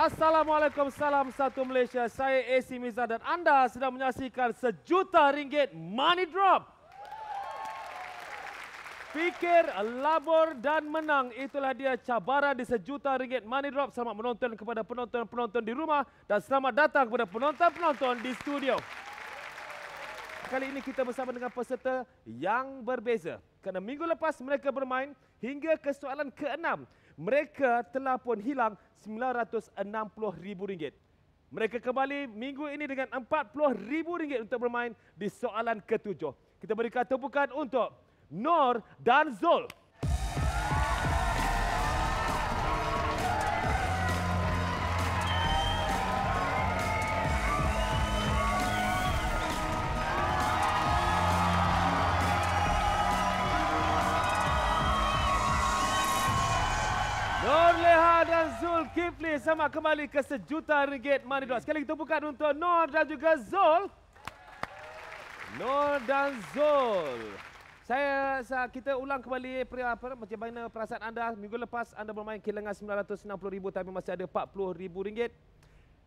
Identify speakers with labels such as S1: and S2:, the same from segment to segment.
S1: Assalamualaikum, salam satu Malaysia. Saya AC Miza dan anda sedang menyaksikan RM1 Money Drop. Fikir, labur dan menang. Itulah dia cabaran di RM1 Money Drop. Selamat menonton kepada penonton-penonton di rumah dan selamat datang kepada penonton-penonton di studio. Kali ini kita bersama dengan peserta yang berbeza. Kerana minggu lepas mereka bermain hingga ke soalan ke-6. Mereka telah pun hilang RM960,000. Mereka kembali minggu ini dengan RM40,000 untuk bermain di soalan ke-7. Kita berikan tepukan untuk Nur dan Zul. Nur Leha dan Zul Kifli sama kembali ke RM1 Money Drop. Sekali lagi tepukan untuk Nur dan juga Zul. Nur dan Zul. Kita ulang kembali macam mana perasaan anda minggu lepas anda bermain kehilangan RM960,000 tapi masih ada RM40,000.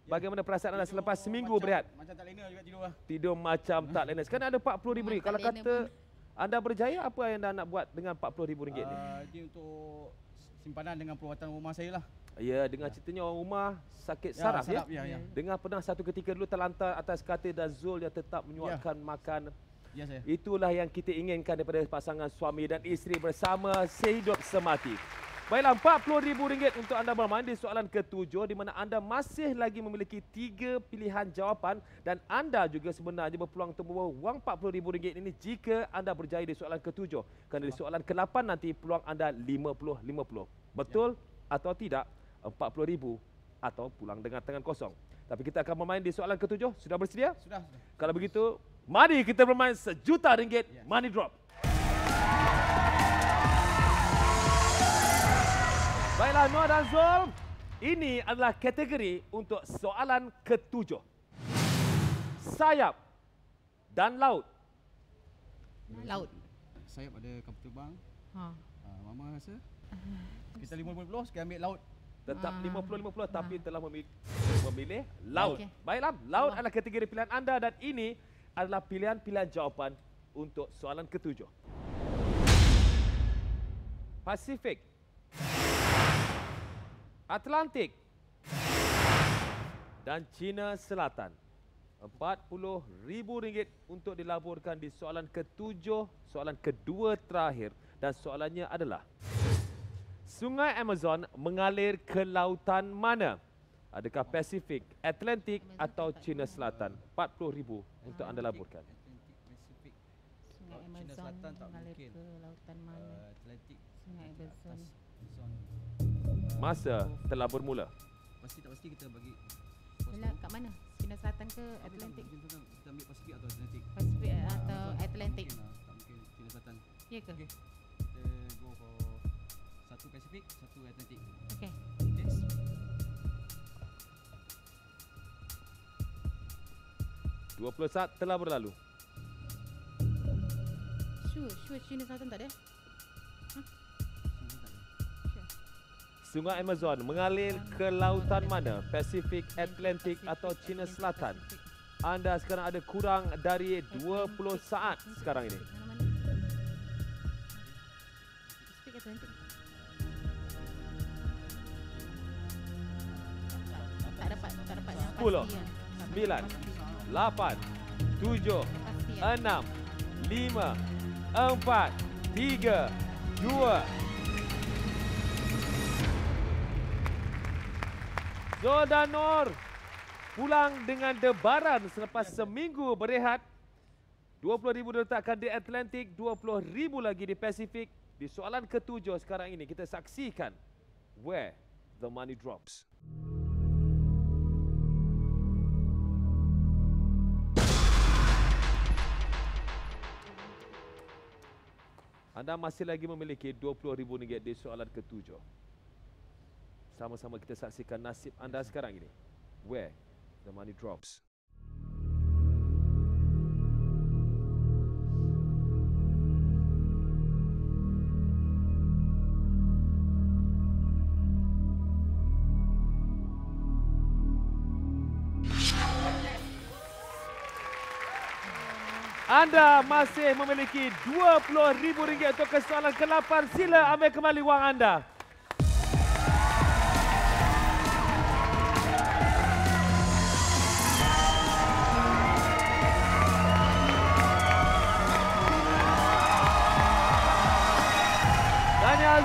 S1: Bagaimana perasaan anda selepas seminggu berehat?
S2: Macam tak lena juga tidur lah.
S1: Tidur macam tak lena. Sekarang ada RM40,000. Kalau kata anda berjaya, apa yang anda nak buat dengan RM40,000 ni?
S2: Ini untuk simpanan dengan perawatan rumah saya lah.
S1: Ya, dengan ceritanya orang rumah sakit saraf ya. Dengan pernah satu ketika dulu terlantar atas katil dan Zul yang tetap menyuapkan makan.
S2: Ya, saya.
S1: Itulah yang kita inginkan daripada pasangan suami dan isteri bersama sehidup semati. Baiklah, RM40,000 untuk anda bermain di soalan ke-7 di mana anda masih lagi memiliki 3 pilihan jawapan dan anda juga sebenarnya berpeluang untuk membawa wang RM40,000 ini jika anda berjaya di soalan ke-7. Kerana di soalan ke-8 nanti peluang anda 50-50. Betul atau tidak? RM40,000 atau pulang dengan tangan kosong. Tapi kita akan bermain di soalan ke-7. Sudah bersedia?
S2: Sudah.
S1: Kalau begitu, mari kita bermain RM1 Money Drop. Baiklah, Nur dan Zul, ini adalah kategori untuk soalan ke-7. Sayap dan laut.
S3: Laut.
S2: Sayap ada kapal terbang. Mama rasa? Kita 50-50, sekarang ambil laut.
S1: Tetap 50-50 tapi telah memilih laut. Okay. Baiklah, laut adalah kategori pilihan anda dan ini adalah pilihan-pilihan jawapan untuk soalan ke-7. Pasifik, Atlantik dan China Selatan. RM40,000 untuk dilaburkan di soalan ke-7, soalan kedua terakhir dan soalannya adalah Sungai Amazon mengalir ke lautan mana? Adakah Pasifik, Atlantik atau China Selatan? RM40,000 untuk anda laburkan.
S2: Pasifik.
S3: Sungai
S2: China
S3: Amazon
S2: Selatan tak
S3: mengalir
S2: mungkin.
S3: ke lautan mana?
S2: Atlantik.
S3: Sungai Amazon.
S1: Masa telah bermula.
S2: Pasti kita bagi.
S3: Yalah, kat mana? China Selatan ke Atlantik?
S2: Kita ambil Pasifik atau Atlantik?
S3: Pasifik atau Atlantik?
S2: Tak mungkin China Selatan.
S3: Ya ke?
S2: Okay. Kita go for satu Pasifik, satu Atlantik.
S3: Okey.
S2: Yes.
S1: Dua saat telah berlalu.
S3: Sure China Selatan tak ada?
S1: Sungai Amazon mengalir ke lautan mana? Pasifik, Atlantik atau China Selatan? Anda sekarang ada kurang dari 20 saat sekarang ini.
S3: Mana-mana? Pasifik, Atlantik. Tak dapat yang
S1: 10,
S3: pasti kan?
S1: 9, 8, 7, 6, 5, 4, 3, 2. Zul dan Nur pulang dengan debaran selepas seminggu berehat. RM20,000 diletakkan di Atlantik, RM20,000 lagi di Pasifik. Di soalan ke-7 sekarang ini kita saksikan where the money drops. Anda masih lagi memiliki RM20,000 di soalan ke-7. Sama-sama kita saksikan nasib anda sekarang ini. Where the money drops. Anda masih memiliki RM20,000 untuk ke soalan ke-8. Sila ambil kembali wang anda.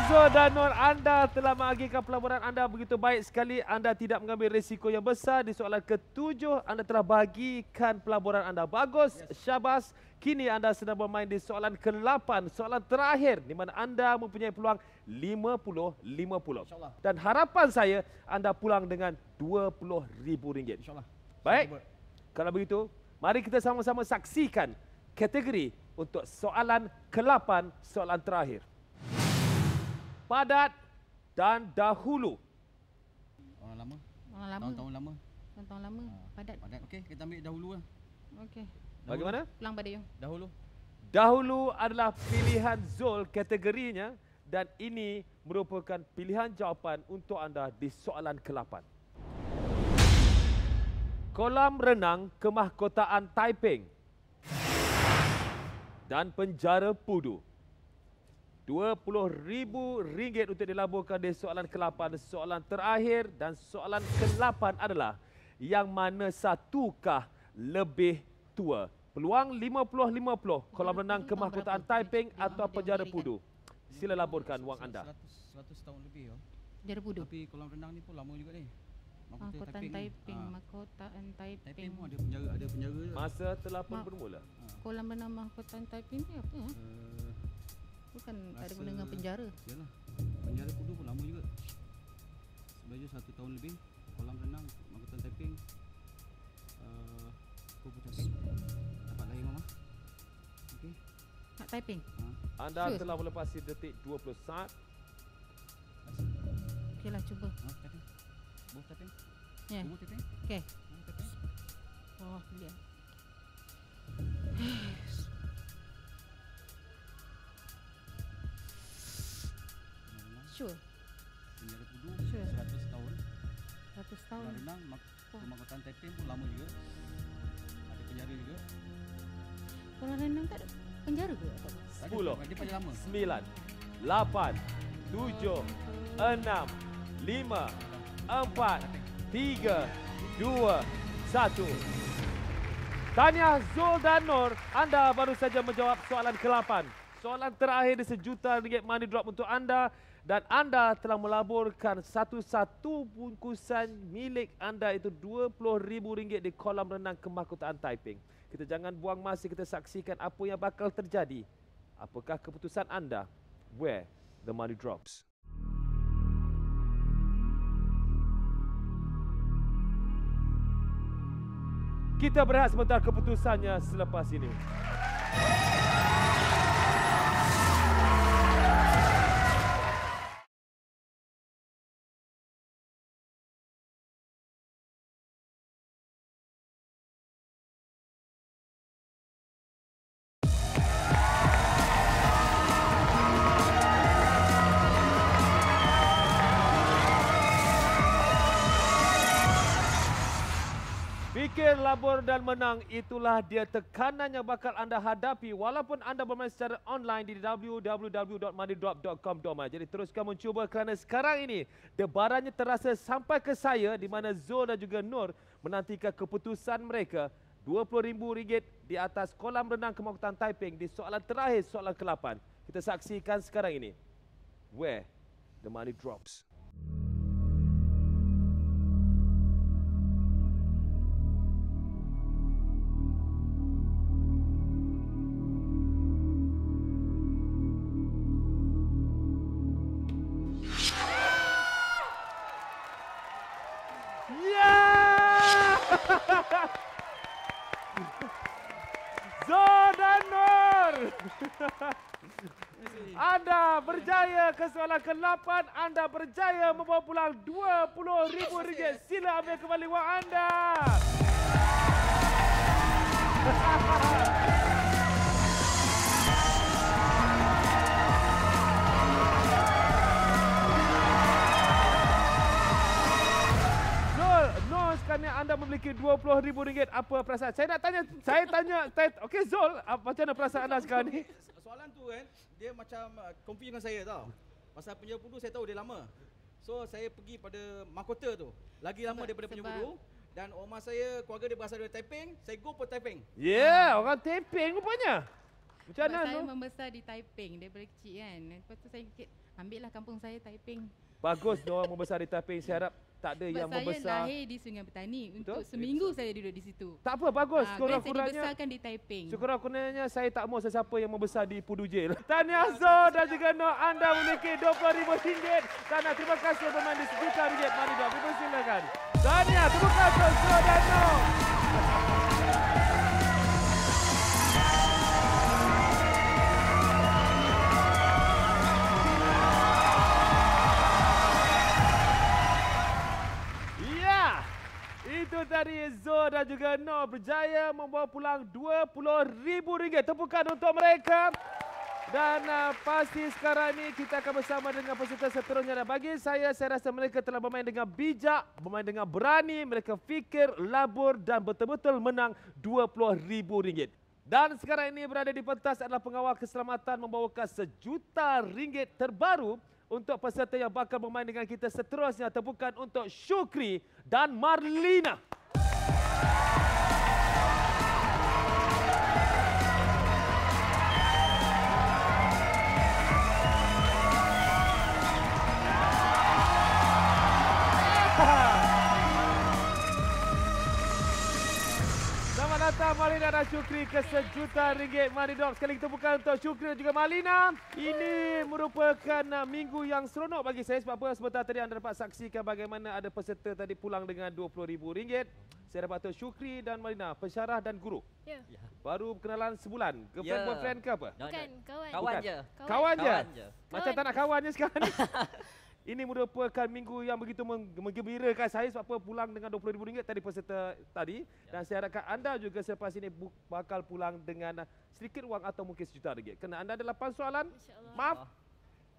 S1: Zul dan Nur, anda telah mengakhirkan pelaburan anda begitu baik sekali. Anda tidak mengambil risiko yang besar. Di soalan ke-7, anda telah bagikan pelaburan anda. Bagus, syabas. Kini anda sedang bermain di soalan ke-8, soalan terakhir di mana anda mempunyai peluang 50-50. Dan harapan saya, anda pulang dengan RM20,000.
S2: InsyaAllah.
S1: Baik, kalau begitu, mari kita sama-sama saksikan kategori untuk soalan ke-8, soalan terakhir. Padat dan dahulu.
S2: Orang lama.
S3: Orang lama.
S2: Tahun-tahun lama.
S3: Tahun lama. Padat.
S2: Padat. Okey, kita ambil dahulu lah.
S3: Okey.
S1: Bagaimana?
S3: Pulang pada you.
S2: Dahulu.
S1: Dahulu adalah pilihan Zul kategorinya dan ini merupakan pilihan jawapan untuk anda di soalan ke-8. Kolam renang Kemahkotaan Taiping dan penjara Pudu. RM20,000 untuk dilaburkan di soalan ke-8. Soalan terakhir dan soalan ke-8 adalah yang mana satukah lebih tua? Peluang 50-50. Kolam renang Kemahkotaan Taiping atau penjara Pudu. Sila laburkan wang anda.
S2: 100 tahun lebih.
S3: Penjara Pudu.
S2: Tapi kolam renang ni pun lama juga ni.
S3: Mahkotaan Taiping. Mahkotaan Taiping.
S2: Taiping pun ada penjara juga.
S1: Masa telah pun bermula.
S3: Kolam renang Mahkotaan Taiping ni apa? Bukan ada guna dengan penjara.
S2: Yalah. Penjara Pudu pun lama juga. Sebanyak 1 tahun lebih. Kolam renang Mahkotaan Taiping. Kubu Taiping. Dapat lagi Mama. Okey.
S3: Nak Taiping.
S1: Anda telah melepasi detik 20 saat.
S3: Okeylah, cuba.
S2: Taiping. Buah Taiping.
S3: Ya.
S2: Buah Taiping.
S3: Okey.
S2: Taiping.
S3: Oh, lihat. Sure.
S2: Penjara Pudu
S3: Sure.
S2: 100 tahun.
S3: 100 tahun.
S2: Kolam renang Kemahkotaan Taiping pun lama juga. Ada penjara juga.
S3: Kolam renang tak ada penjara ke? Tak ada.
S1: 10,
S2: Dia paling lama.
S1: 9, 8, 7, 6, 5, 4, 3, 2, 1. Tahniah Zul dan Nur, anda baru saja menjawab soalan ke-8. Soalan terakhir di RM1 money drop untuk anda dan anda telah melaburkan satu-satu bungkusan milik anda itu RM20,000 di kolam renang Kemahkotaan Taiping. Kita jangan buang masa, kita saksikan apa yang bakal terjadi. Apakah keputusan anda? Where the money drops. Kita berehat sebentar, keputusannya selepas ini. Fikir, labur dan menang, itulah dia tekanan yang bakal anda hadapi walaupun anda bermain secara online di www.moneydrop.com.my. Jadi teruskan mencuba kerana sekarang ini debarannya terasa sampai ke saya di mana Zul dan juga Nur menantikan keputusan mereka. RM20,000 di atas kolam renang Kemahkotaan Taiping di soalan terakhir, soalan ke-8. Kita saksikan sekarang ini. Where the money drops. Zul dan Nur, anda berjaya ke soalan ke-8. Anda berjaya membawa pulang RM20,000. Sila ambil kembali wang anda. Zul, Nur, sekarang anda anda memiliki RM20,000. Apa perasaan? Saya tanya. Okey Zul, macam mana perasaan anda sekarang ni?
S4: Soalan tu kan, dia macam confuse dengan saya tau. Pasal penjuru saya tahu dia lama. So saya pergi pada mahkota tu. Lagi lama daripada penjuru. Dan rumah saya, keluarga dia berasal dari Taiping. Saya go for Taiping.
S1: Orang Taiping rupanya. Macam mana
S3: Saya
S1: tu?
S3: membesar di Taiping daripada kecil kan. Lepas tu saya fikir, ambillah kampung saya Taiping.
S1: Bagus orang membesar di Taiping. Saya harap tak ada yang
S3: Sebab
S1: membesar.
S3: saya lahir di Sungai Petani. Untuk seminggu saya duduk di situ.
S1: Tak apa, bagus.
S3: Saya
S1: Kurang-kurangnya
S3: dibesarkan di Taiping.
S1: Sekurang-kurangnya saya tak mahu sesiapa yang membesar di Pudujil. Tahniah Zul dan juga Noh, anda memiliki RM20,000. Tahniah, terima kasih bermain di RM1,000,000 Money Drop. Dipersilakan. Tahniah, terima kasih Zul dan Noh. Itu tadi Zul dan juga Noh berjaya membawa pulang RM20,000. Tepukan untuk mereka. Dan pasti sekarang ini kita akan bersama dengan peserta seterusnya. Dan bagi saya rasa mereka telah bermain dengan bijak, bermain dengan berani. Mereka fikir, labur dan betul-betul menang RM20,000. Dan sekarang ini berada di pentas adalah pengawal keselamatan membawakan RM1,000,000 terbaru untuk peserta yang bakal bermain dengan kita seterusnya. Tepukan untuk Syukri dan Marlina. Selamat datang Marlina dan Syukri ke RM1,000,000 Money Drop. Sekali kita tepukan untuk Syukri dan juga Marlina. Ini merupakan minggu yang seronok bagi saya. Sebab apa? Sebentar tadi anda dapat saksikan bagaimana ada peserta tadi pulang dengan RM20,000. Saya dapat tahu Syukri dan Marlina, pensyarah dan guru.
S5: Ya.
S1: Baru kenalan sebulan. Girlfriend, boyfriend ke apa?
S5: Bukan, kawan.
S6: Kawan je.
S1: Kawan je?
S6: Kawan je.
S1: Macam tak nak kawan je sekarang ni. Ini merupakan minggu yang begitu menggembirakan saya sebab apa pulang dengan RM20,000 tadi peserta tadi. Dan saya harapkan anda juga selepas ini bakal pulang dengan sedikit wang atau mungkin RM1,000,000. Kerana anda ada 8 soalan. Maaf.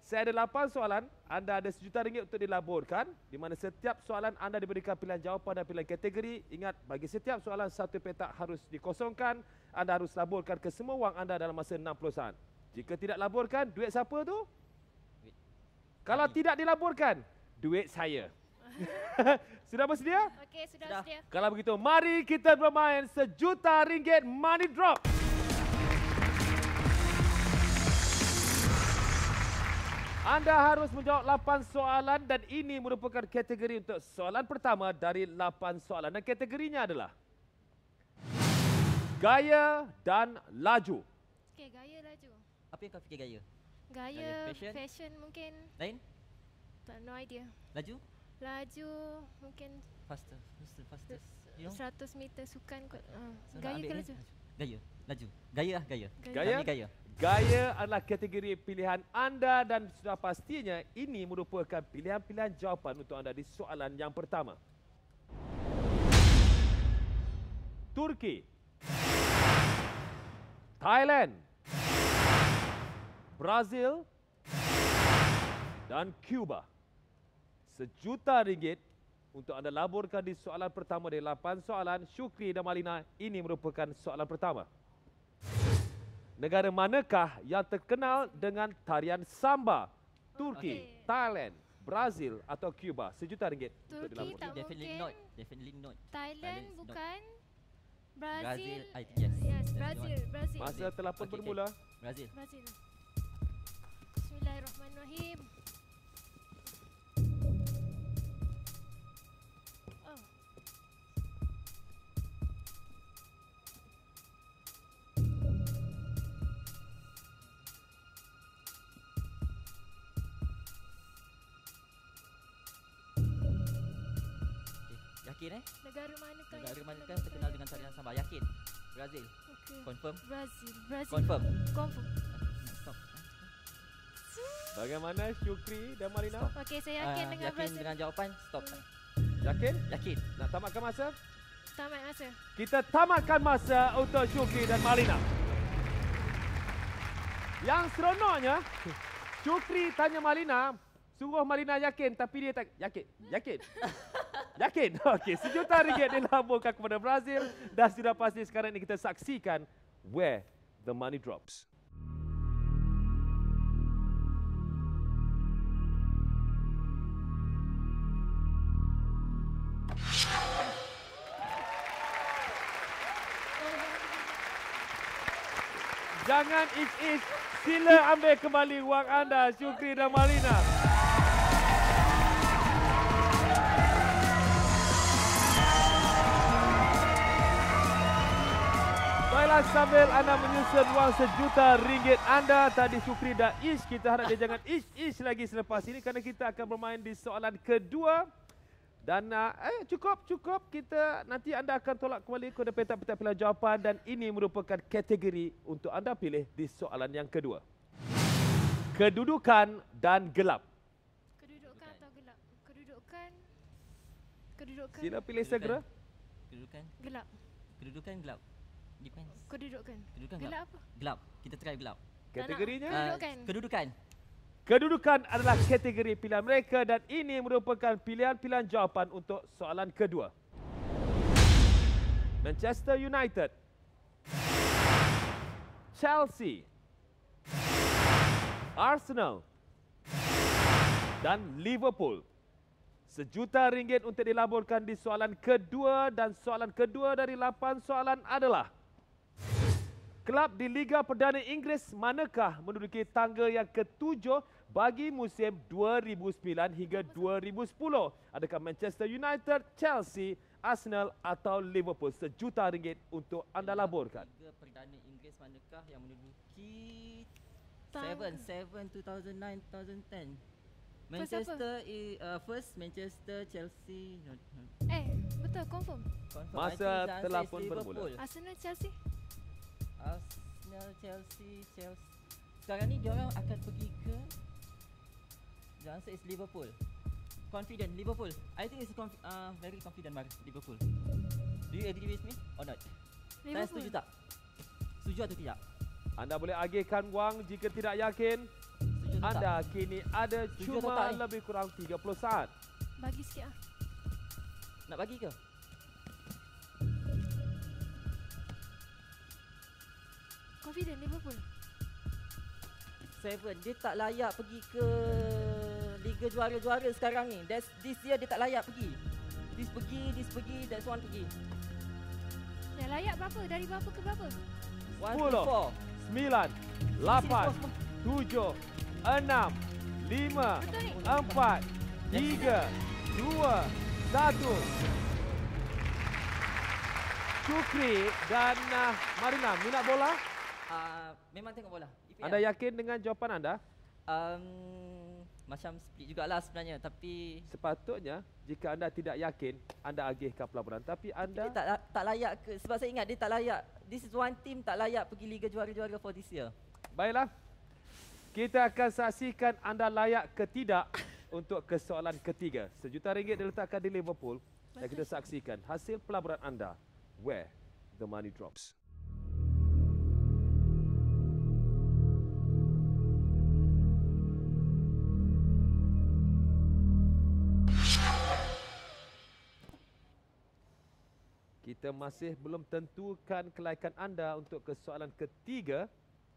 S1: Saya ada 8 soalan. Anda ada RM1,000,000 untuk dilaburkan. Di mana setiap soalan anda diberikan pilihan jawapan dan pilihan kategori. Ingat, bagi setiap soalan satu petak harus dikosongkan. Anda harus laburkan ke semua wang anda dalam masa 60 saat. Jika tidak laburkan, duit siapa tu? Kalau tidak dilaburkan, duit saya. Sudah bersedia?
S5: Okey, sudah sedia.
S1: Kalau begitu, mari kita bermain RM1,000,000 Money Drop. Anda harus menjawab 8 soalan dan ini merupakan kategori untuk soalan pertama dari 8 soalan. Dan kategorinya adalah gaya dan laju.
S5: Okey, gaya laju.
S6: Apa yang kau fikir gaya?
S5: Gaya,
S6: Fashion?
S5: fashion mungkin.
S6: Lain?
S5: Tak, no idea.
S6: Laju?
S5: Laju mungkin
S6: Faster. You know?
S5: 100 meter sukan kot.
S6: So, nak
S5: Gaya
S6: ambil
S5: ke
S6: ni?
S5: laju?
S6: Gaya. Laju. Gaya lah, gaya.
S1: Gaya?
S6: Kami gaya.
S1: Gaya adalah kategori pilihan anda dan sudah pastinya ini merupakan pilihan-pilihan jawapan untuk anda di soalan yang pertama. Turki, Thailand, Brazil dan Cuba. RM1,000,000 untuk anda laburkan di soalan pertama dari 8 soalan. Syukri dan Marlina, ini merupakan soalan pertama. Negara manakah yang terkenal dengan tarian samba? Turki,
S5: Okey.
S1: Thailand, Brazil atau Cuba? RM1,000,000 untuk
S5: Turki
S1: dilaburkan.
S5: tak
S6: Definitely
S5: mungkin.
S6: not. Definitely not.
S5: Thailand
S6: Thailand is
S5: bukan.
S6: Brazil,
S5: Brazil.
S6: yes.
S5: Yes,
S6: Definitely
S5: Brazil.
S6: not.
S5: Brazil.
S1: Masa telah pun
S6: Okey, okey.
S1: bermula.
S6: Brazil.
S5: Brazil. Bismillahirrahmanirrahim. Oh.
S6: Okay. Yakin
S5: Negara manakah
S6: Negara
S5: yang
S6: manakah terkenal dengan tarian samba? Yakin? Brazil.
S5: Okey.
S6: Confirm?
S5: Brazil. Brazil.
S6: Confirm.
S5: Confirm.
S6: Stop.
S1: Bagaimana Syukri dan Marlina?
S5: Okey, saya yakin dengan
S6: Yakin
S5: Brazil.
S6: dengan jawapan? Stop.
S1: Yakin?
S6: Yakin.
S1: Nak tamatkan masa?
S5: Tamat masa.
S1: Kita tamatkan masa untuk Syukri dan Marlina. Yang seronoknya, Syukri tanya Marlina, suruh Marlina yakin tapi dia tak yakin. Yakin. Yakin? Okey, RM1 dilaburkan kepada Brazil dan sudah pasti sekarang ini kita saksikan where the money drops. Jangan ich-ich, sila ambil kembali wang anda, Syukri dan Marina. Baiklah, sambil anda menyusun wang RM1 anda, tadi Syukri dan Ish, kita harap dia jangan ish-ish lagi selepas ini kerana kita akan bermain di soalan kedua. Dan cukup, kita nanti anda akan tolak kembali kepada petak-petak pilihan jawapan dan ini merupakan kategori untuk anda pilih di soalan yang kedua. Kedudukan dan gelap.
S5: Kedudukan atau gelap? Kedudukan.
S1: Sila pilih segera.
S6: Kedudukan.
S5: Gelap.
S6: Kedudukan gelap. Depends.
S5: Kedudukan.
S6: Kedudukan
S5: Gelap
S6: gelap.
S5: apa?
S6: Gelap. Kita try gelap.
S1: Kategorinya?
S5: Kedudukan.
S6: Kedudukan.
S1: Kedudukan adalah kategori pilihan mereka dan ini merupakan pilihan-pilihan jawapan untuk soalan kedua. Manchester United, Chelsea, Arsenal dan Liverpool. RM1 untuk dilaburkan di soalan kedua dan soalan kedua dari 8 soalan adalah kelab di Liga Perdana Inggeris manakah menduduki tangga yang ketujuh bagi musim 2009 hingga 2010? Adakah Manchester United, Chelsea, Arsenal atau Liverpool? RM1 untuk anda laburkan.
S6: Liga Perdana Inggeris manakah yang menduduki
S5: Tangga.
S6: 2009, 2010.
S5: First
S6: Manchester first Manchester, Chelsea.
S5: Betul, confirm.
S6: Confirm.
S1: Masa
S6: I think the answer
S1: telah
S6: is
S1: pun bermula.
S6: Liverpool.
S5: Arsenal, Chelsea.
S6: Arsenal, Chelsea. Sekarang ni diorang akan pergi ke. The answer is Liverpool. Confident Liverpool. I think it's very confident Liverpool. Do you agree with me or not? Saya
S5: Liverpool.
S6: setuju tak? Setuju atau tidak?
S1: Anda boleh agihkan wang jika tidak yakin.
S6: Setuju atau tak?
S1: Anda kini ada
S6: Setuju atau
S1: cuma
S6: tak ni?
S1: lebih kurang 30 saat.
S5: Bagi sikit ah.
S6: Nak bagi ke?
S5: Confident Liverpool.
S6: Seven, dia tak layak pergi ke Liga Juara-Juara sekarang ni. This year dia tak layak pergi. This pergi, that's one pergi.
S5: Yang layak berapa? Dari berapa ke berapa?
S6: 1
S1: 10,
S6: to 4.
S1: 9, 8, 7, 6, 5,
S5: Betul ni?
S1: 4, 3, 2, 1. Syukri dan Marina, minat bola?
S6: Memang tengok bola. IPL.
S1: Anda yakin dengan jawapan anda?
S6: Macam split jugalah sebenarnya, tapi
S1: Sepatutnya jika anda tidak yakin, anda agihkan pelaburan. Tapi
S6: dia
S1: anda
S6: tak layak ke, sebab saya ingat dia tak layak. This is one team tak layak pergi Liga Juara-Juara for this year.
S1: baiklah. Kita akan saksikan anda layak ke tidak untuk ke soalan ketiga. RM1 diletakkan di Liverpool dan kita saksikan hasil pelaburan anda. Where the money drops. Kita masih belum tentukan kelaikan anda untuk ke soalan ketiga.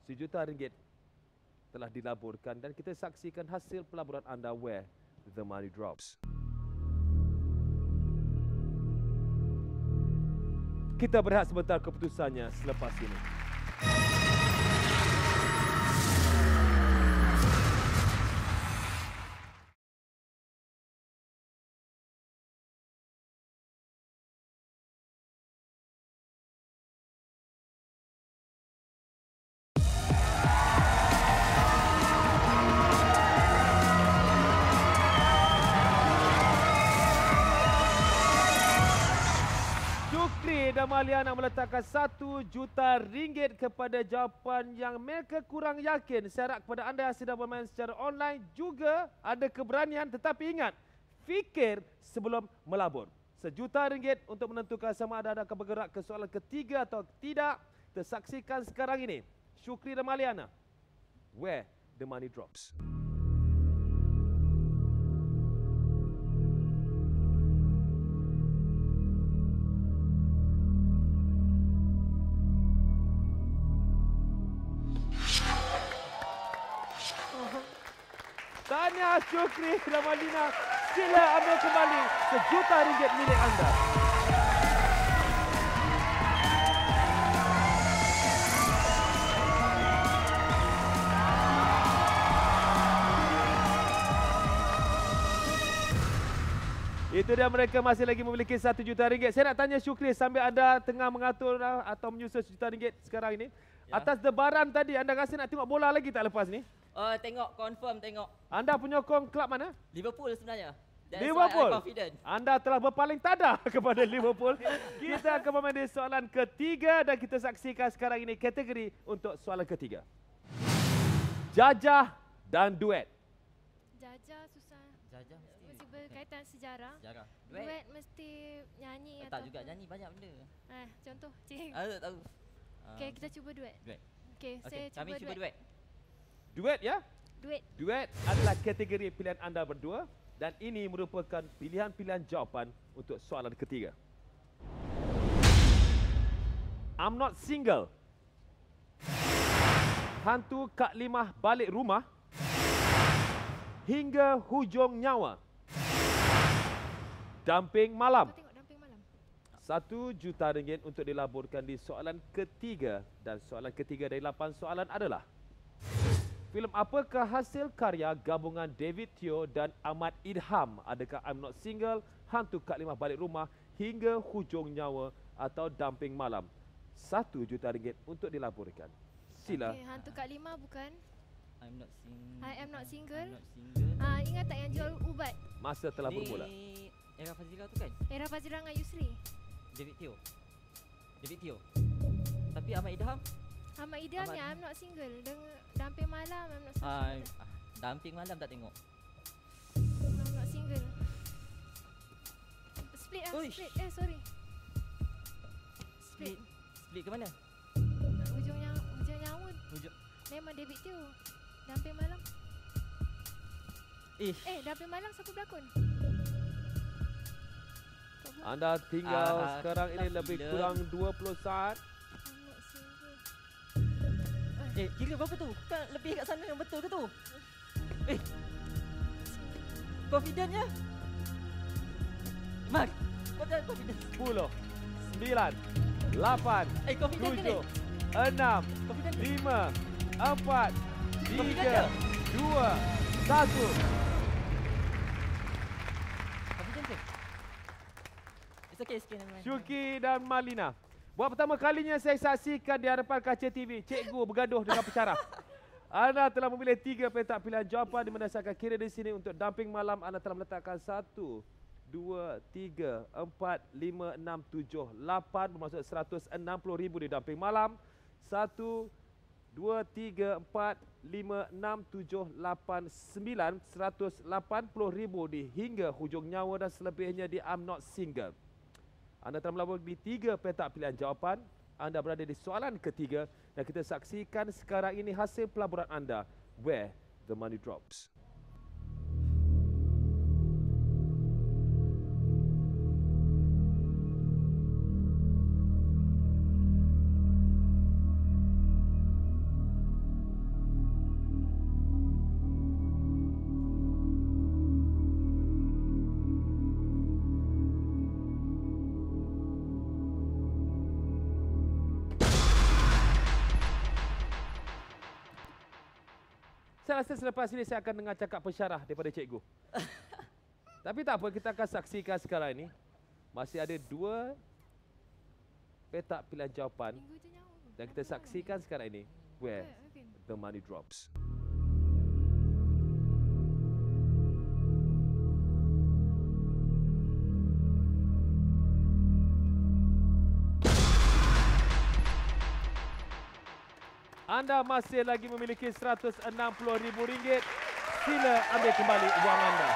S1: RM1 telah dilaburkan dan kita saksikan hasil pelaburan anda where the money drops. Kita berehat sebentar keputusannya selepas ini. Dan Maliana meletakkan RM1 kepada jawapan yang mereka kurang yakin. Saya harap kepada anda yang sedang bermain secara online juga ada keberanian, tetapi ingat, fikir sebelum melabur. RM1 untuk menentukan sama ada anda akan bergerak ke soalan ketiga atau tidak. Kita saksikan sekarang ini. Syukri dan Maliana. Where the money drops. Tahniah Syukri dan Malina. Sila ambil kembali RM1,000,000 milik anda. Itu dia, mereka masih lagi memiliki RM1,000,000. Saya nak tanya Syukri, sambil anda tengah mengatur atau menyusun RM1,000,000 sekarang ini,
S6: Ya.
S1: atas debaran tadi, anda rasa nak tengok bola lagi tak lepas ni?
S6: Tengok, confirm tengok.
S1: Anda penyokong kelab mana?
S6: Liverpool sebenarnya. That's
S1: Liverpool.
S6: why I'm confident.
S1: Anda telah berpaling tada kepada Liverpool. Kita akan bermain di soalan ketiga dan kita saksikan sekarang ini kategori untuk soalan ketiga. Jajah dan duet.
S5: Jajah susah.
S6: Jajah
S5: Mesti berkaitan sejarah.
S6: sejarah.
S5: Duet mesti nyanyi
S6: Tak
S5: atau
S6: juga nyanyi banyak benda.
S5: contoh, cik.
S6: Tak tahu.
S5: Okey, kita cuba duet.
S6: Duet.
S5: Okey, saya
S6: Okey, kami cuba duet.
S1: Duet ya?
S5: Duet.
S1: Duet adalah kategori pilihan anda berdua dan ini merupakan pilihan-pilihan jawapan untuk soalan ketiga. I'm not single. Hantu Kak Limah balik rumah. Hingga hujung nyawa. Damping malam.
S5: Kau tengok damping malam.
S1: RM1,000,000 untuk dilaburkan di soalan ketiga dan soalan ketiga dari 8 soalan adalah filem apakah hasil karya gabungan David Teo dan Ahmad Idham? Adakah I'm Not Single, Hantu Kak Limah balik rumah, Hingga hujung nyawa atau Damping malam? RM1,000,000 untuk dilaburkan. Sila.
S5: Okey, hantu Kak Limah bukan?
S6: I'm not single.
S5: I am not single.
S6: I'm not single.
S5: Ingat tak yang jual ubat?
S1: Masa telah bermula.
S6: Ni Era Fazira tu kan?
S5: Era Fazira dengan Yusri.
S6: David Teo. David Teo. Tapi Ahmad Idham?
S5: Ahmad Idham
S6: Ahmad-
S5: yang I'm not single. Dengan damping malam I'm not single.
S6: Damping malam tak tengok.
S5: I'm not single. Split
S6: Uish.
S5: split. Sorry. Split.
S6: Split ke mana?
S5: Hujung nyawa.
S6: Hujung.
S5: Memang David Teo. Damping malam.
S6: Ish.
S5: Damping malam siapa berlakon?
S1: Anda tinggal
S6: kita
S1: sekarang ini lebih
S6: filem.
S1: kurang 20 saat.
S5: I'm not single.
S6: Kira berapa tu? Kan lebih kat sana yang betul ke tu? Confidentnya? Mak, kau jangan confident.
S1: 10, 9, 8,
S6: Confident ke ni?
S1: 7, 6,
S6: Confident ke?
S1: 5, 4,
S6: Confident
S1: 3, 2, 1.
S6: Confident ke? It's okay, it's okay. never mind.
S1: Syuki dan Malina. Buat pertama kalinya saya saksikan di hadapan kaca TV, cikgu bergaduh dengan pensyarah. Anda telah memilih 3 petak pilihan jawapan di mana saya akan kira di sini. Untuk damping malam anda telah meletakkan 1, 2, 3, 4, 5, 6, 7, 8 bermaksud RM160,000 di damping malam. 1, 2, 3, 4, 5, 6, 7, 8, 9 RM180,000 di hingga hujung nyawa dan selebihnya di I'm Not Single. Anda telah melabur di 3 petak pilihan jawapan. Anda berada di soalan ketiga dan kita saksikan sekarang ini hasil pelaburan anda. Where the money drops. Saya rasa selepas ini saya akan dengar cakap pensyarah daripada cikgu. Tapi tak apa, kita akan saksikan sekarang ini. Masih ada 2 petak pilihan jawapan
S5: Minggu je nyawa.
S1: dan kita saksikan sekarang ini. Where
S5: Okay.
S1: the money drops. Anda masih lagi memiliki RM160,000. Sila ambil kembali wang anda.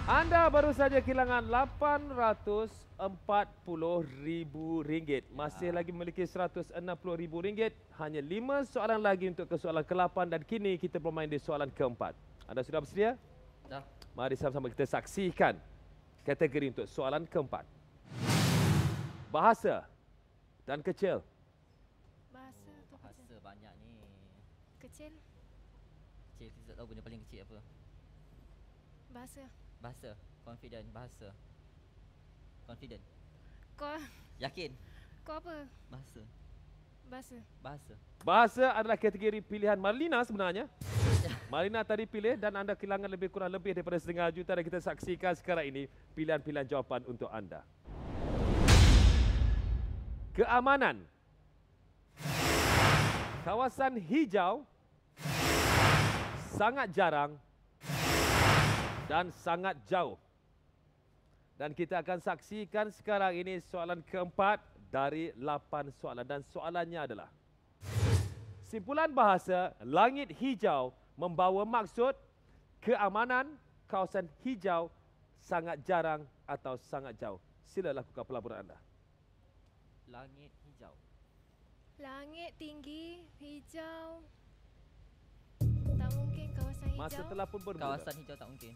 S1: Anda baru saja kehilangan RM840,000. Masih lagi memiliki RM160,000. Hanya 5 soalan lagi untuk ke soalan ke-8 dan kini kita bermain di soalan ke-4. Anda sudah bersedia?
S6: Dah.
S1: Mari sama-sama kita saksikan kategori untuk soalan keempat. Bahasa dan kecil.
S5: Bahasa tu
S6: Bahasa
S5: kecil.
S6: banyak ni.
S5: Kecil.
S6: Kecil kita tak tahu benda paling kecil apa.
S5: Bahasa.
S6: Bahasa. Confident. Bahasa. Confident.
S5: Kau
S6: Yakin.
S5: kau apa?
S6: Bahasa.
S5: Bahasa.
S6: Bahasa.
S1: Bahasa adalah kategori pilihan Marlina sebenarnya. Marlina tadi pilih dan anda kehilangan lebih kurang lebih daripada setengah juta dan kita saksikan sekarang ini pilihan-pilihan jawapan untuk anda. Keamanan. Kawasan hijau sangat jarang dan sangat jauh. Dan kita akan saksikan sekarang ini soalan keempat dari 8 soalan dan soalannya adalah simpulan bahasa langit hijau membawa maksud keamanan, kawasan hijau sangat jarang atau sangat jauh. Sila lakukan pelaburan anda.
S6: Langit hijau.
S5: Langit tinggi, hijau. Tak mungkin kawasan hijau.
S1: Masa telah pun bermula.
S6: Kawasan hijau tak mungkin.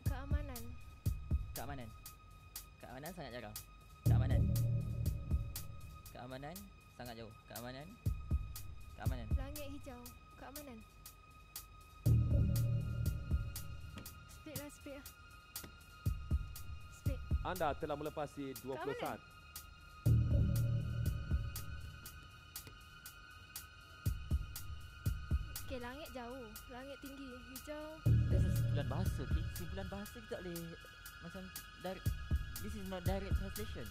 S5: Keamanan.
S6: Keamanan. Keamanan sangat jarang. Keamanan. Keamanan sangat jauh. Keamanan. Keamanan.
S5: Langit hijau. Keamanan. Speed lah, speed lah. Speed.
S1: Anda telah melepasi 20
S5: Keamanan.
S1: saat.
S5: Okey, langit jauh. Langit tinggi, hijau.
S6: This is simpulan bahasa, okay? Simpulan bahasa kita tak boleh macam direct. This is not direct translation.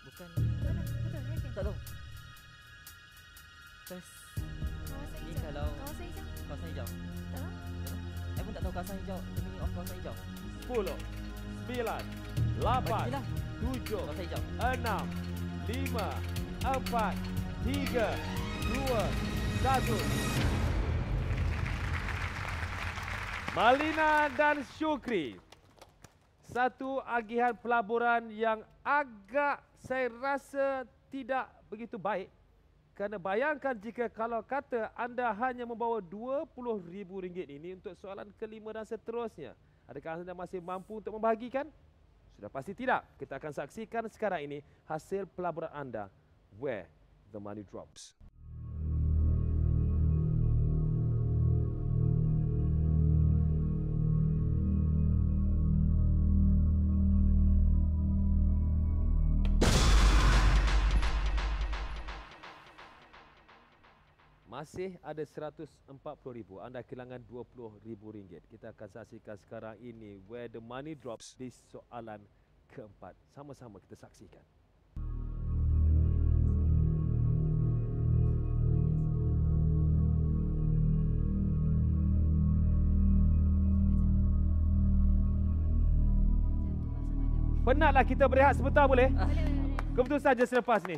S6: Bukan.
S5: Betul lah, betul, yakin.
S6: Tak tahu. First,
S5: Kawasan
S6: ni
S5: hijau.
S6: kalau-
S5: Kawasan hijau.
S6: kawasan hijau.
S5: Tak tahu.
S6: Saya pun tak tahu kawasan hijau. The meaning of kawasan hijau.
S1: 10, 9, 8,
S6: Bagi lah.
S1: 7,
S6: Kawasan hijau.
S1: 6, 5, 4, 3, 2, 1. Marlina dan Syukri. Satu agihan pelaburan yang agak saya rasa tidak begitu baik. Kerana bayangkan jika kalau kata anda hanya membawa RM20,000 ini untuk soalan kelima dan seterusnya. Adakah anda masih mampu untuk membahagikan? Sudah pasti tidak. Kita akan saksikan sekarang ini hasil pelaburan anda. Where the money drops. Masih ada RM140,000. Anda kehilangan RM20,000. Kita akan saksikan sekarang ini where the money drops di soalan keempat. Sama-sama kita saksikan. Penatlah kita berehat sebentar boleh? Kebetulan saja selepas ni.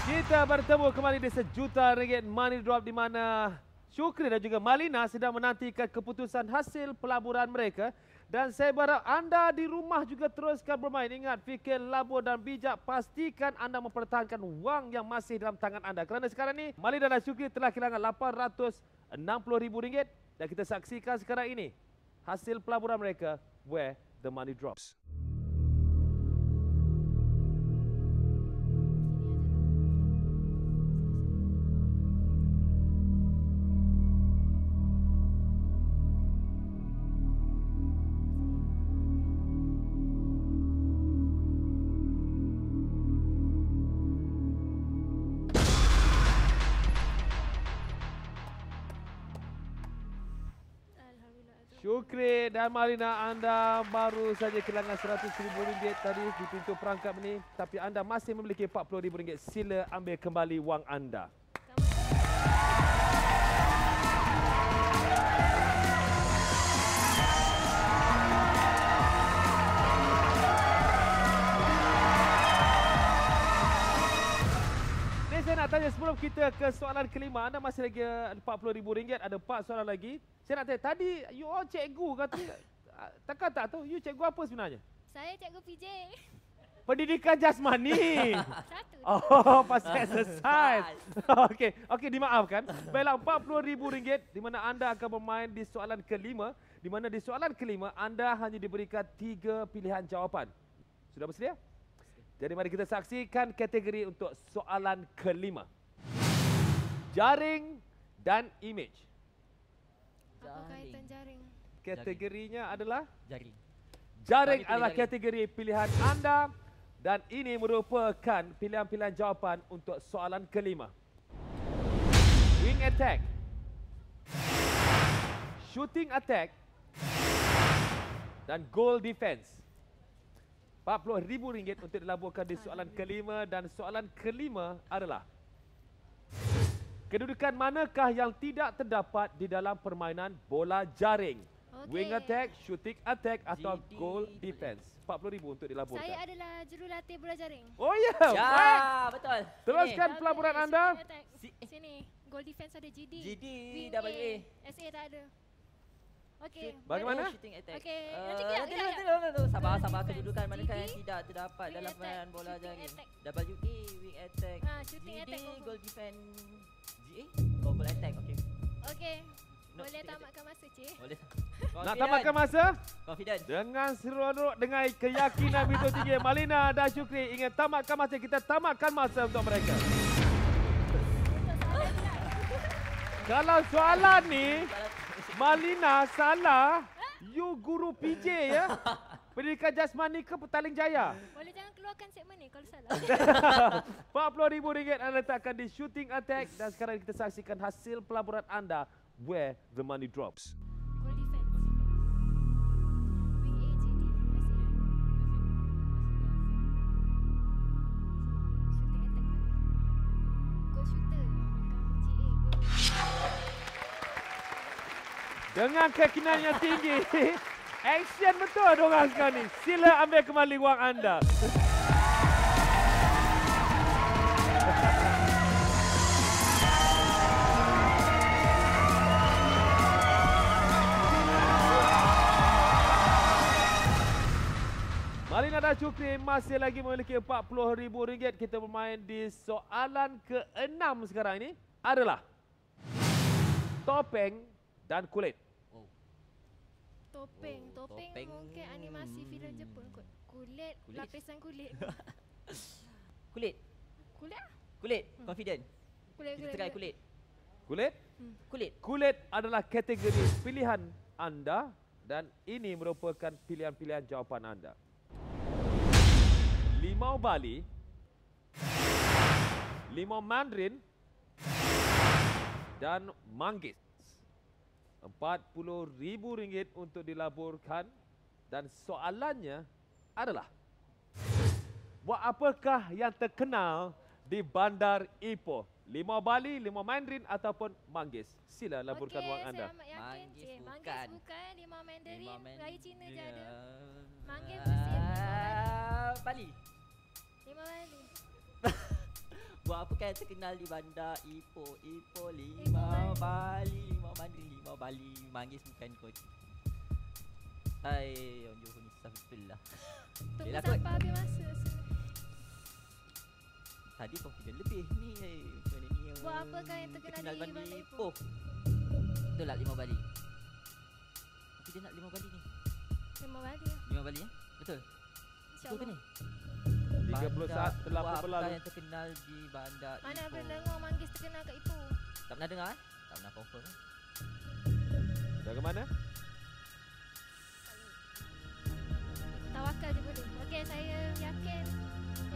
S1: Kita bertemu kembali di sejuta ringgit money drop di mana Syukri dan juga Marlina sedang menantikan keputusan hasil pelaburan mereka. Dan saya berharap anda di rumah juga teruskan bermain. Ingat, fikir labur dan bijak. Pastikan anda mempertahankan wang yang masih dalam tangan anda. Kerana sekarang ini Marlina dan Syukri telah kehilangan RM860,000. Dan kita saksikan sekarang ini hasil pelaburan mereka where the money drops. Syukri dan Marlina, anda baru saja kehilangan RM100,000 tadi di pintu perangkap ini. Tapi anda masih memiliki RM40,000. Sila ambil kembali wang anda. Sebenarnya sebelum kita ke soalan kelima, anda masih lagi RM40,000. Ada 4 soalan lagi. Saya nak tanya, tadi you all cikgu kata, takkan tak tahu, you cikgu apa sebenarnya?
S5: Saya cikgu PJ.
S1: Pendidikan jasmani.
S5: Satu.
S1: Oh, pasal exercise. Okey, dimaafkan. Baiklah, RM40,000 di mana anda akan bermain di soalan kelima. Di mana di soalan kelima, anda hanya diberikan 3 pilihan jawapan. Sudah bersedia? Jadi mari kita saksikan kategori untuk soalan kelima. Jaring dan image.
S5: Apa kaitan jaring?
S1: Kategorinya adalah
S6: Jaring.
S1: jaring
S6: Kami pilih
S1: adalah
S6: jaring.
S1: kategori pilihan anda dan ini merupakan pilihan-pilihan jawapan untuk soalan kelima. Wing attack, shooting attack dan goal defense. RM40,000 untuk dilaburkan di soalan kelima dan soalan kelima adalah kedudukan manakah yang tidak terdapat di dalam permainan bola jaring?
S5: Okey.
S1: Wing attack, shooting attack atau
S6: GD
S1: goal
S6: boleh.
S1: defense. RM40,000 untuk dilaburkan.
S5: Saya adalah jurulatih bola jaring.
S1: Oh ya,
S6: Ya,
S1: baik.
S6: betul.
S1: Teruskan
S5: Double
S1: pelaburan
S5: A,
S1: anda.
S5: shooting attack. Sini. Goal defense ada GD.
S6: GD,
S5: Wing
S6: double A.
S5: SA tak ada. Okey.
S1: Bagaimana?
S6: Shooting attack.
S5: Okey, nanti kejap,
S6: nanti,
S5: kejap.
S6: nanti. Sabar,
S5: Goal
S6: sabar.
S5: defense,
S6: Kedudukan manakah yang
S5: GD,
S6: tidak terdapat
S5: wing
S6: dalam
S5: attack,
S6: permainan bola
S5: shooting
S6: jaring?
S5: attack.
S6: WA, wing attack.
S5: Shooting
S6: GD,
S5: attack confirm.
S6: goal defense. GA? Oh, goal attack. Okey.
S5: Okey.
S6: No,
S5: Boleh
S6: shooting
S5: tamatkan masa, Cik?
S6: Boleh.
S1: Nak tamatkan masa?
S6: Confident.
S1: Dengan seronok, dengan keyakinan begitu tinggi. Malina dan Syukri ingin tamatkan masa. Kita tamatkan masa untuk mereka. Kalau soalan ni, Malina salah, you guru PJ ya. Pendidikan jasmani ke Petaling Jaya?
S5: Boleh jangan keluarkan segmen ni kalau salah.
S1: RM40,000 anda letakkan di shooting attack dan sekarang kita saksikan hasil pelaburan anda where the money drops.
S5: Goal defense. Wing A, GD, SA. Shooting attack tak ada. Goal shooter. GA, goal.
S1: Dengan keyakinan yang tinggi, action betul diorang sekarang ni. Sila ambil kembali wang anda. Malina dan Syukri masih lagi memiliki RM40,000. Kita bermain di soalan ke-6 sekarang ini adalah topeng dan kulit.
S5: Topeng.
S6: Oh,
S5: Topeng
S6: topeng.
S5: mungkin animasi filem Jepun kot. Kulit,
S6: Kulit.
S5: lapisan kulit.
S6: Kulit.
S5: Kulit ah?
S6: Kulit. Confident.
S5: Kulit,
S6: Kita try kulit.
S1: Kulit?
S6: Kulit.
S1: Kulit adalah kategori pilihan anda dan ini merupakan pilihan-pilihan jawapan anda. Limau Bali, limau Mandarin dan manggis. RM40,000 untuk dilaburkan dan soalannya adalah buat apakah yang terkenal di Bandar Ipoh? Limau Bali, limau Mandarin ataupun manggis? Sila laburkan wang anda.
S5: Saya amat yakin.
S6: Manggis
S5: Cik.
S6: bukan.
S5: Manggis bukan. Limau Mandarin. Raya Cina je ada. Manggis
S6: Ah,
S5: bersih. Limau
S6: Bali.
S5: Limau Bali.
S6: Buat apa kan terkenal di Bandar Ipoh? Ipoh,
S5: Limau
S6: limau Bali, limau Mandarin, limau Bali, manggis bukan kot. Hai, orang Johor ni susah betul lah.
S5: Tunggu
S6: Yelah,
S5: sampai
S6: kot.
S5: habis masa.
S6: Tadi confident lebih ni. Macam mana ni yang
S5: Buat apa kan yang terkenal di
S6: Bandar
S5: Bandar
S6: Ipoh?
S5: Ipoh?
S6: Betul lah limau Bali. Tapi dia nak limau Bali ni.
S5: Limau Bali lah.
S6: Limau Bali betul? Betul ke
S5: InsyaAllah.
S6: ni?
S1: 30 saat telah
S6: Buat apa
S1: berlalu.
S6: yang terkenal di Bandar
S5: Mana
S6: Ipoh?
S5: pernah dengar manggis terkenal kat Ipoh?
S6: Tak pernah dengar? Tak pernah confirm.
S1: Bagaimana?
S5: Tawakal je boleh. Okey, saya yakin.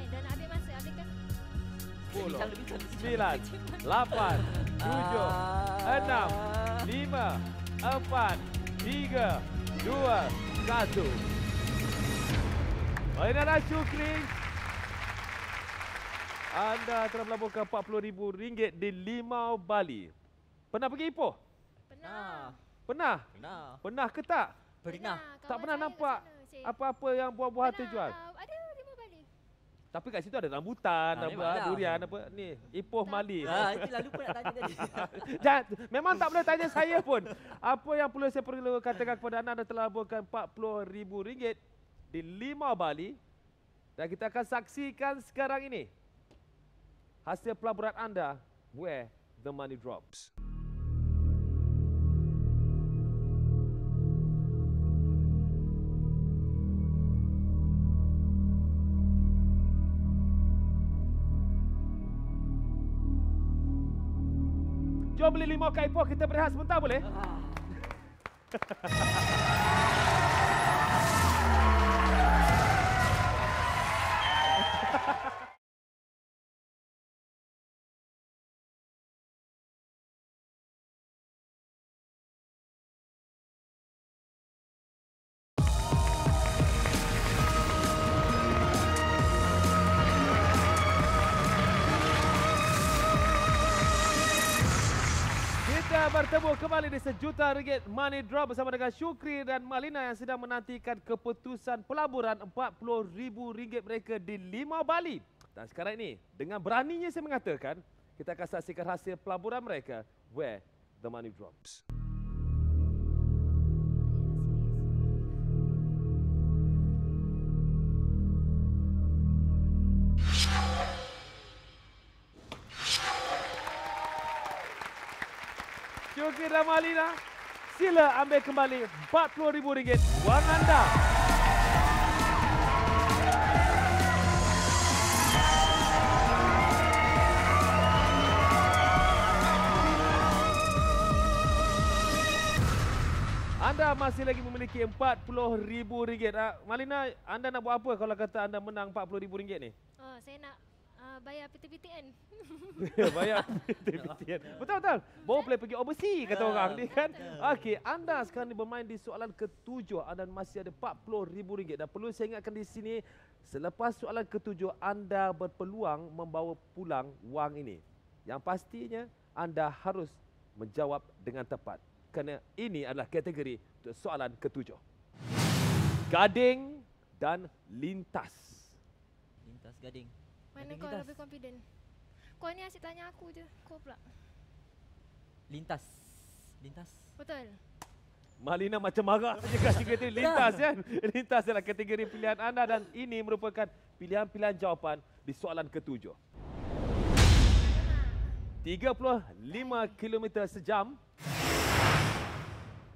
S5: Dah nak habis masa. Habiskan.
S1: 10,
S6: Bincang lebih
S1: 9, 8, 7, 6, 5, 4, 3, 2, 1. Malina dan Syukri, anda telah melaburkan RM40,000 di Limau Bali. Pernah pergi Ipoh?
S5: Pernah.
S1: Pernah?
S6: Pernah.
S1: Pernah ke tak?
S6: Pernah.
S1: Tak
S5: Kawan
S1: pernah
S5: saya kat
S1: nampak
S5: sana, Cik.
S1: apa-apa yang buah-buahan
S5: Pernah,
S1: terjual?
S5: Ada Limau Bali.
S1: Tapi kat situ ada rambutan,
S6: memanglah.
S1: durian, apa ni, ipoh mali.
S6: Itu lalu pun nak tanya tadi.
S1: Memang tak boleh tanya saya pun. Apa yang perlu katakan kepada anda telah laburkan RM40,000 di 5 Bali. Dan kita akan saksikan sekarang ini hasil pelaburan anda, where the money drops. Jom beli 5 kaipoh, kita berehat sebentar boleh? Kita bertemu kembali di sejuta ringgit Money Drop bersama dengan Syukri dan Malina yang sedang menantikan keputusan pelaburan RM40,000 mereka di 5 Bali. Dan sekarang ini, dengan beraninya saya mengatakan, kita akan saksikan hasil pelaburan mereka, where the money drops. Syukri dan Malina, sila ambil kembali RM40,000 wang anda. Anda masih lagi memiliki RM40,000. Malina, anda nak buat apa kalau kata anda menang RM40,000 ni?
S5: Oh, saya nak bayar PTPTN.
S1: Bayar PTPTN. Betul-betul. Baru boleh pergi overseas kata orang ni kan. Okey, anda sekarang ni bermain di soalan ke-7. Anda masih ada RM40,000. Dan perlu saya ingatkan di sini, selepas soalan ke-7 anda berpeluang membawa pulang wang ini. Yang pastinya anda harus menjawab dengan tepat. Kerana ini adalah kategori untuk soalan ke-7. Gading dan lintas.
S6: Lintas gading.
S5: Mana
S6: Gading
S5: kau
S6: lintas.
S5: lebih confident? Kau ni asyik tanya aku je. Kau pula.
S6: Lintas. Lintas.
S5: Betul.
S1: Malina macam marah saja kat kategori lintas kan. Lintas adalah kategori pilihan anda dan ini merupakan pilihan-pilihan jawapan di soalan ke-7. 35 km sejam,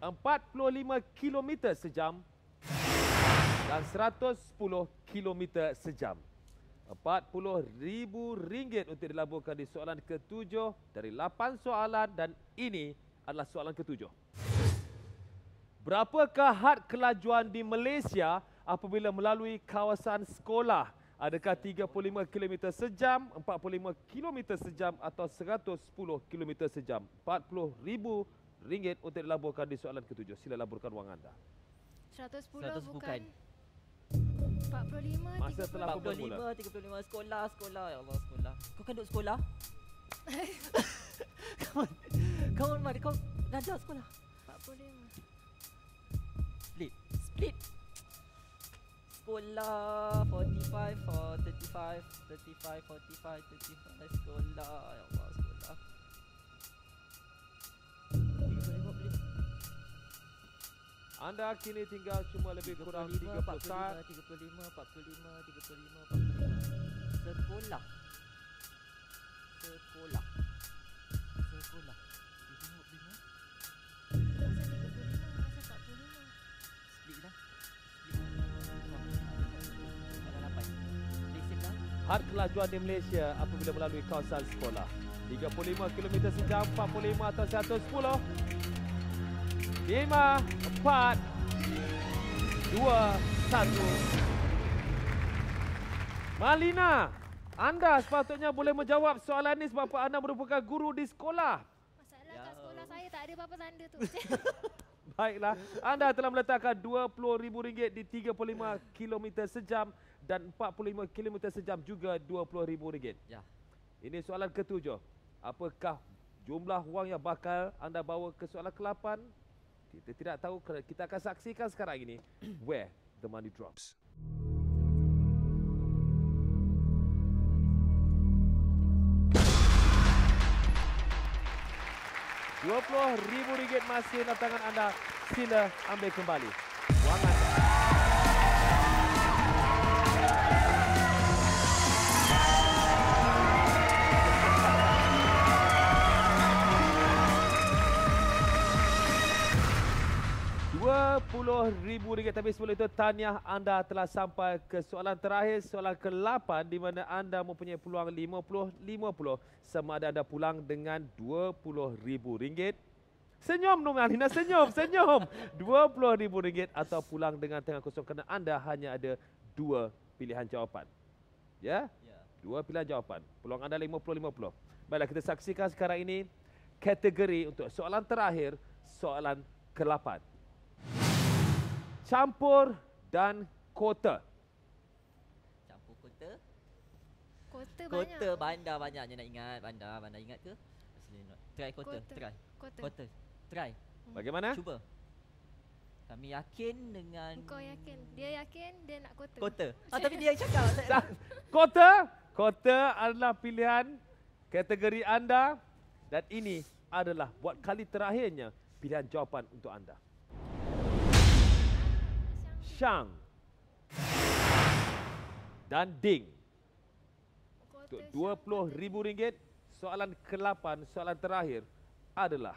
S1: 45 km sejam dan 110 km sejam. RM40,000 untuk dilaburkan di soalan ke-7 dari 8 soalan dan ini adalah soalan ke-7. Berapakah had kelajuan di Malaysia apabila melalui kawasan sekolah? Adakah 35 km sejam, 45 km sejam atau 110 km sejam? RM40,000 untuk dilaburkan di soalan ke-7. Sila laburkan wang anda.
S5: 110
S6: 100 bukan.
S5: 45,
S1: Masa
S5: 30.
S1: telah pun bermula.
S6: 45, 35, sekolah. Ya Allah, sekolah. Kau kan duduk sekolah? Come on, Mari. Kau ngajar sekolah.
S5: 45.
S6: Split. Sekolah 45 for 35, 35, 45, 35. Sekolah. Ya Allah, sekolah. 35 boleh.
S1: Anda kini tinggal cuma lebih kurang 30 saat.
S6: 35. Sekolah. 35.
S5: Masa 35, masa 45.
S6: Split dah. Ada 8. Lesen dah.
S1: Had kelajuan di Malaysia apabila melalui kawasan sekolah. 35 km sejam, 45 atau 110. 5, 4, 2, 1. Malina, anda sepatutnya boleh menjawab soalan ini sebab anda merupakan guru di sekolah.
S5: Masalah kat sekolah saya tak ada apa-apa tanda tu.
S1: Baiklah, anda telah meletakkan RM20,000 di 35 km sejam dan 45 km sejam juga RM20,000.
S6: Ya.
S1: Ini soalan ke-7. Apakah jumlah wang yang bakal anda bawa ke soalan ke-8? Kita tidak tahu, kita akan saksikan sekarang ini where the money drops. RM20,000 masih dalam tangan anda. Sila ambil kembali wang anda. RM20,000. Tapi sebelum itu, tahniah, anda telah sampai ke soalan terakhir, soalan ke-8, di mana anda mempunyai peluang 50-50 sama ada anda pulang dengan RM20,000. Senyum dong Alina, senyum. RM20,000 atau pulang dengan tangan kosong kerana anda hanya ada 2 pilihan jawapan. Ya?
S6: Ya.
S1: 2 pilihan jawapan. Peluang anda 50-50. Baiklah, kita saksikan sekarang ini kategori untuk soalan terakhir, soalan ke-8. Campur dan kota.
S6: Campur kota.
S5: Kota banyak.
S6: Kota bandar banyaknya nak ingat. Bandar ingat ke? Try kota. Try. Kota. Try.
S1: Bagaimana?
S6: Cuba. Kami yakin dengan
S5: Kau yakin? Dia yakin dia nak kota.
S6: kota. Tapi dia yang cakap.
S1: Kota. Kota adalah pilihan kategori anda. Dan ini adalah buat kali terakhirnya pilihan jawapan untuk anda. Syang dan Ding. Untuk RM20,000, soalan ke-8, soalan terakhir adalah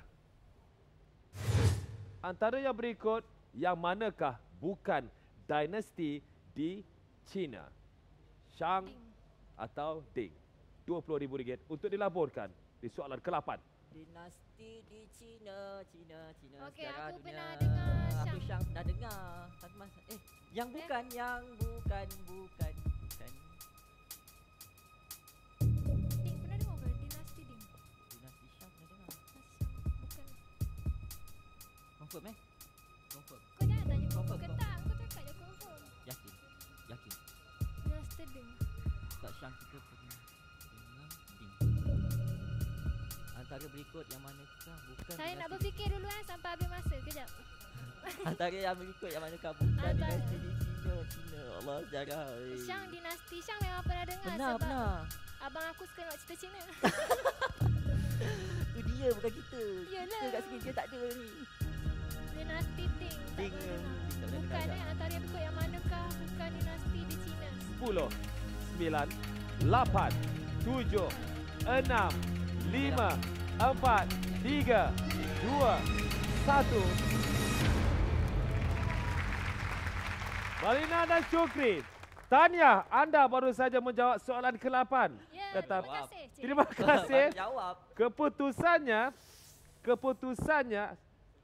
S1: antara yang berikut, yang manakah bukan dinasti di China? Syang atau Ding. RM20,000 untuk dilaporkan di soalan ke-8.
S6: Dinasti di China.
S5: Okey,
S6: segala
S5: aku
S6: dunia.
S5: pernah dengar
S6: Aku
S5: Syang.
S6: Syang pernah dengar. Satu masa. Yang bukan.
S5: Ding, pernah dengar apa? Dinasti Ding.
S6: Dinasti Syang pernah dengar.
S5: Syang, bukan.
S6: Confirm Confirm.
S5: Kau jangan tanya
S6: Confirm,
S5: confirm ke tak. Kau cakap je confirm.
S6: Yakin.
S5: Dinasti Ding.
S6: Tak Syang kita pernah dengar Ding. Antara berikut yang manakah bukan
S5: Saya nak
S6: dinasti-
S5: berfikir dulu sampai habis masa. Kejap.
S6: Antara yang berikut yang manakah bukan
S5: Antara-
S6: dinasti di China. Allah sejarah.
S5: Syang, dinasti Syang memang pernah dengar.
S6: Pernah.
S5: Abang aku suka nak cerita Cina.
S6: Tu dia bukan kita.
S5: Yalah.
S6: Kita kat sini dia tak ada ni.
S5: Dinasti Ding. Tak
S6: Ding.
S5: pernah dengar.
S6: Tak pernah
S5: Bukan
S6: dengar.
S5: antara yang berikut yang manakah bukan dinasti di China.
S1: 10, 9, 8, 7, 6, 5, 4, 3, 2, 1. Malina dan Syukri, tahniah, anda baru saja menjawab soalan ke-8.
S5: Ya,
S1: Tetap-
S5: terima kasih. Cik.
S1: Terima kasih.
S6: Jawab.
S1: Keputusannya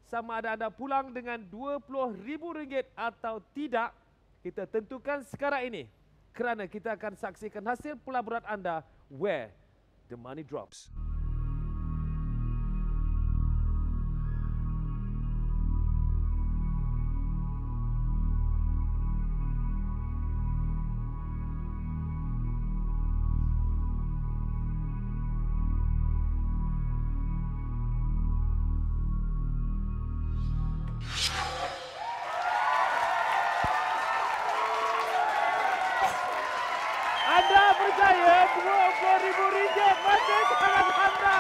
S1: sama ada anda pulang dengan RM20,000 atau tidak, kita tentukan sekarang ini. Kerana kita akan saksikan hasil pelaburan anda where the money drops. Anda percaya RM20,000 masih tangan anda.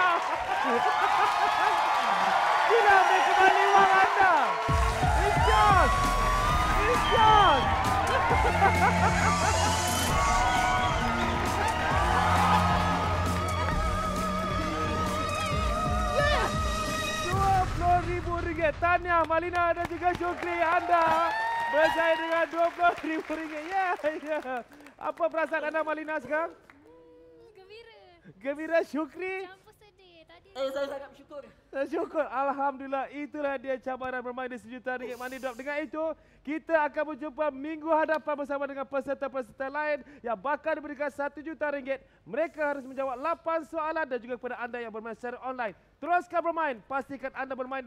S1: Sila ambil kembali wang anda. It's yours. It's yours. RM20,000. Tahniah Malina dan juga Syukri, anda berjaya dengan RM20,000. Ya. Apa perasaan anda Malina sekarang?
S5: Gembira.
S1: Gembira, Syukri?
S5: Campur sedih. Tadi
S6: Saya sangat bersyukur.
S1: Syukur. Alhamdulillah. Itulah dia cabaran bermain di RM1 Money Drop. Dengan itu, kita akan berjumpa minggu hadapan bersama dengan peserta-peserta lain yang bakal diberikan RM1 juta. Mereka harus menjawab 8 soalan dan juga kepada anda yang bermain secara online. Teruskan bermain. Pastikan anda bermain dengan